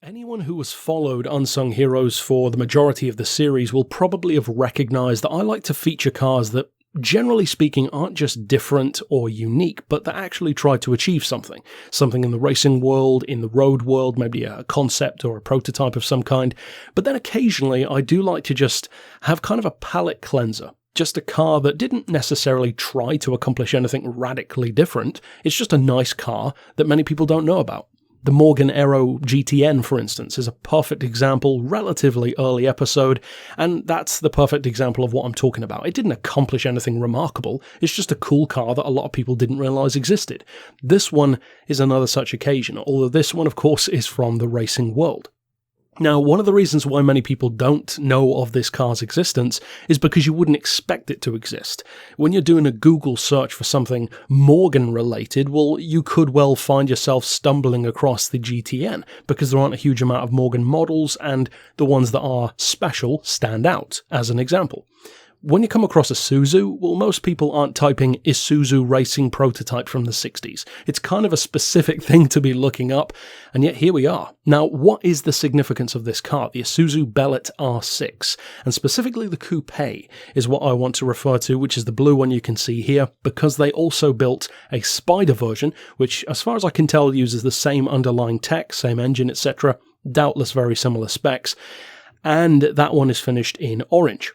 Anyone who has followed Unsung Heroes for the majority of the series will probably have recognised that I like to feature cars that, generally speaking, aren't just different or unique, but that actually try to achieve something. Something in the racing world, in the road world, maybe a concept or a prototype of some kind. But then occasionally I do like to just have kind of a palate cleanser. Just a car that didn't necessarily try to accomplish anything radically different. It's just a nice car that many people don't know about. The Morgan Aero GTN, for instance, is a perfect example, relatively early episode, and that's the perfect example of what I'm talking about. It didn't accomplish anything remarkable, it's just a cool car that a lot of people didn't realise existed. This one is another such occasion, although this one, of course, is from the racing world. Now, one of the reasons why many people don't know of this car's existence is because you wouldn't expect it to exist. When you're doing a Google search for something Morgan-related, well, you could well find yourself stumbling across the GTN, because there aren't a huge amount of Morgan models, and the ones that are special stand out, as an example. When you come across a Isuzu, well, most people aren't typing Isuzu racing prototype from the 60s. It's kind of a specific thing to be looking up, and yet here we are. Now, what is the significance of this car? The Isuzu Bellett R6, and specifically the coupe, is what I want to refer to, which is the blue one you can see here, because they also built a Spider version, which, as far as I can tell, uses the same underlying tech, same engine, etc., doubtless very similar specs, and that one is finished in orange.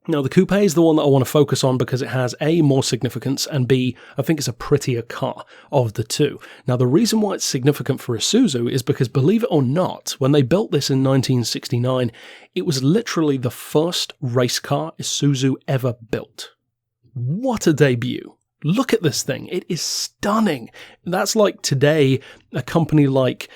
Now, the coupe is the one that I want to focus on because it has A, more significance, and B, I think it's a prettier car of the two. Now, the reason why it's significant for Isuzu is because, believe it or not, when they built this in 1969, it was literally the first race car Isuzu ever built. What a debut! Look at this thing. It is stunning. That's like today, a company like,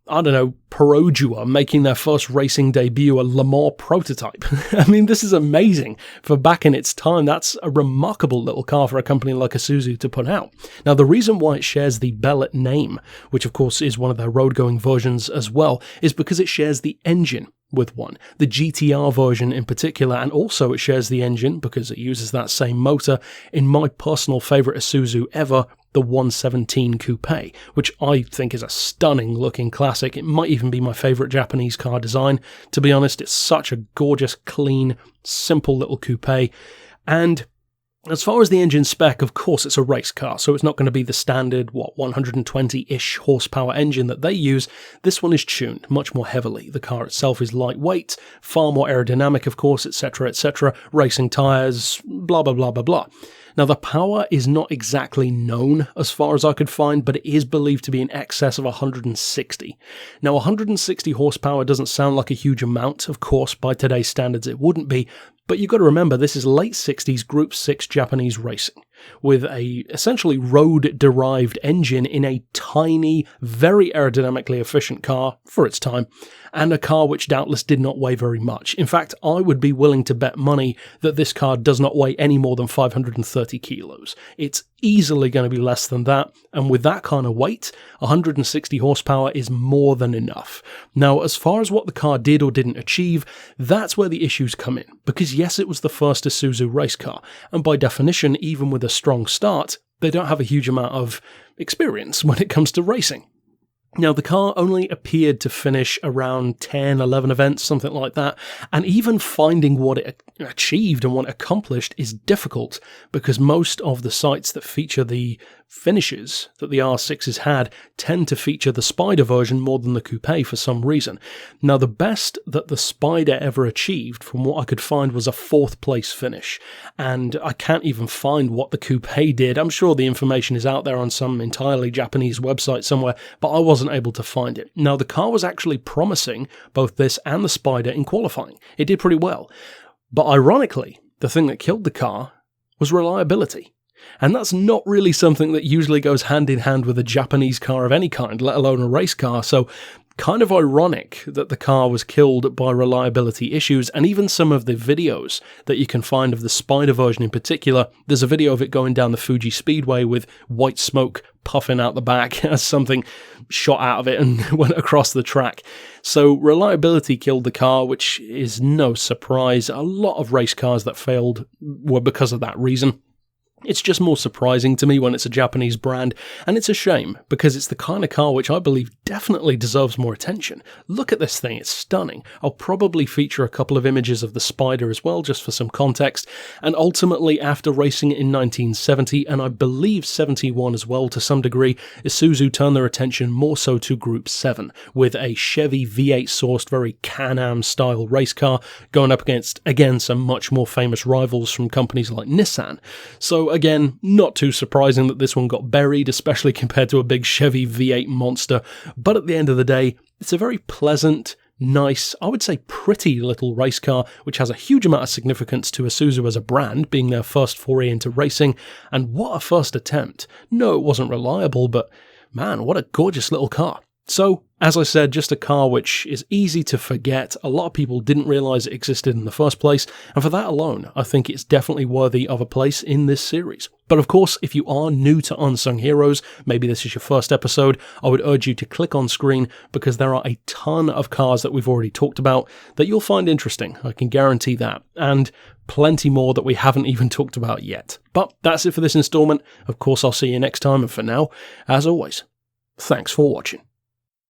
I don't know, Perodua making their first racing debut, a Le Mans prototype. I mean, this is amazing. For back in its time, that's a remarkable little car for a company like Isuzu to put out. Now, the reason why it shares the Bellett name, which of course is one of their road-going versions as well, is because it shares the engine with one. The GTR version in particular, and also it shares the engine, because it uses that same motor, in my personal favourite Isuzu ever, the 117 Coupe, which I think is a stunning looking classic. It might even be my favourite Japanese car design. To be honest, it's such a gorgeous, clean, simple little coupe. And as far as the engine spec, of course it's a race car, so it's not going to be the standard, 120-ish horsepower engine that they use. This one is tuned much more heavily. The car itself is lightweight, far more aerodynamic, of course, etc., etc., racing tyres, blah, blah, blah, blah, blah. Now, the power is not exactly known as far as I could find, but it is believed to be in excess of 160. Now, 160 horsepower doesn't sound like a huge amount, of course, by today's standards it wouldn't be, but you've got to remember this is late 60s Group 6 Japanese racing, with a essentially road-derived engine in a tiny, very aerodynamically efficient car for its time, and a car which doubtless did not weigh very much. In fact, I would be willing to bet money that this car does not weigh any more than 530 kilos. It's easily going to be less than that, and with that kind of weight, 160 horsepower is more than enough. Now, as far as what the car did or didn't achieve, that's where the issues come in, because yes, it was the first Isuzu race car, and by definition, even with a strong start, they don't have a huge amount of experience when it comes to racing. Now, the car only appeared to finish around 10, 11 events, something like that, and even finding what it achieved and what it accomplished is difficult, because most of the sites that feature the finishes that the R6s had tend to feature the Spider version more than the Coupe for some reason. Now, the best that the Spider ever achieved, from what I could find, was a 4th place finish, and I can't even find what the Coupe did. I'm sure the information is out there on some entirely Japanese website somewhere, but I wasn't able to find it. Now, the car was actually promising, both this and the Spider, in qualifying. It did pretty well. But ironically, the thing that killed the car was reliability. And that's not really something that usually goes hand in hand with a Japanese car of any kind, let alone a race car. So kind of ironic that the car was killed by reliability issues, and even some of the videos that you can find of the Spider version in particular, there's a video of it going down the Fuji Speedway with white smoke puffing out the back as something shot out of it and went across the track. So reliability killed the car, which is no surprise. A lot of race cars that failed were because of that reason. It's just more surprising to me when it's a Japanese brand, and it's a shame, because it's the kind of car which I believe definitely deserves more attention. Look at this thing, it's stunning. I'll probably feature a couple of images of the Spider as well, just for some context, and ultimately after racing it in 1970, and I believe 71 as well to some degree, Isuzu turned their attention more so to Group 7, with a Chevy V8 sourced, very Can-Am style race car, going up against, again, some much more famous rivals from companies like Nissan. So again, not too surprising that this one got buried, especially compared to a big Chevy V8 monster, but at the end of the day, it's a very pleasant, nice, I would say pretty little race car, which has a huge amount of significance to Isuzu as a brand, being their first foray into racing, and what a first attempt. No, it wasn't reliable, but man, what a gorgeous little car. So, as I said, just a car which is easy to forget. A lot of people didn't realise it existed in the first place, and for that alone, I think it's definitely worthy of a place in this series. But of course, if you are new to Unsung Heroes, maybe this is your first episode, I would urge you to click on screen, because there are a ton of cars that we've already talked about that you'll find interesting, I can guarantee that, and plenty more that we haven't even talked about yet. But that's it for this instalment. Of course, I'll see you next time, and for now, as always, thanks for watching.